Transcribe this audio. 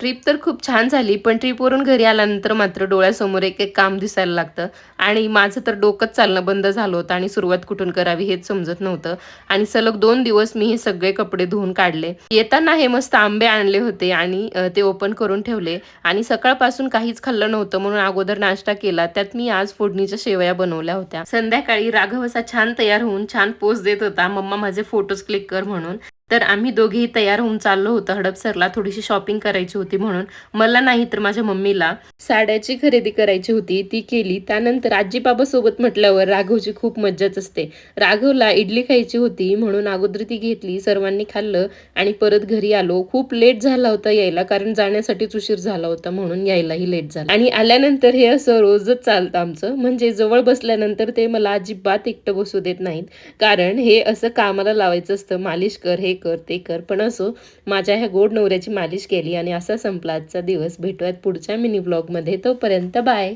Trip तर खूप छान झाली, पण ट्रिपवरून घरी आल्यानंतर मात्र डोळ्यासमोर एक-एक काम दिसायला लागतं आणि माझं तर डोकंच चालणं बंद झालं होतं आणि सुरुवात कुठून करावी हेच समजत नव्हतं आणि सलग 2 दिवस मी हे सगळे कपडे धुवून काढले. येताना हे मस्त आंबे आणले होते आणि ते ओपन करून ठेवले आणि सकाळपासून काहीच खाल्लं नव्हतं म्हणून अगोदर नाश्ता केला. त्यात मी आज फोडणीच्या शेवया बनवल्या होत्या. संध्याकाळी राघव असा छान तयार होऊन छान पोज देत होता, "मम्मा माझे फोटोज क्लिक कर" म्हणून. तर आम्ही दोघेही तयार होऊन चाललो होतो हडपसरला. थोडीशी शॉपिंग करायची होती म्हणून. मला नाही तर माझ्या मम्मीला साड्याची खरेदी करायची होती, ती केली. त्यानंतर आजी-बाबा सोबत म्हटल्यावर राघवची खूप मज्जाच असते. राघवला इडली खायची होती म्हणून अगोदर ती घेतली. सर्वांनी खाल्लं आणि परत घरी आलो. खूप लेट झाला होता यायला, कारण जाण्यासाठीच उशीर झाला होता म्हणून यायलाही लेट झालं. आणि आल्यानंतर हे असं रोजच चालतं आमचं. म्हणजे जवळ बसल्यानंतर ते मला अजिबात एकटं बसू देत नाहीत. कारण हे असं कामाला लावायचं असतं, मालिश कर, हे कर, ते कर. पण असो, माझ्या ह्या गोड नवऱ्याची मालिश केली आणि असा संपला आजचा दिवस. भेटूयात पुढच्या मिनी व्लॉगमध्ये. तोपर्यंत बाय.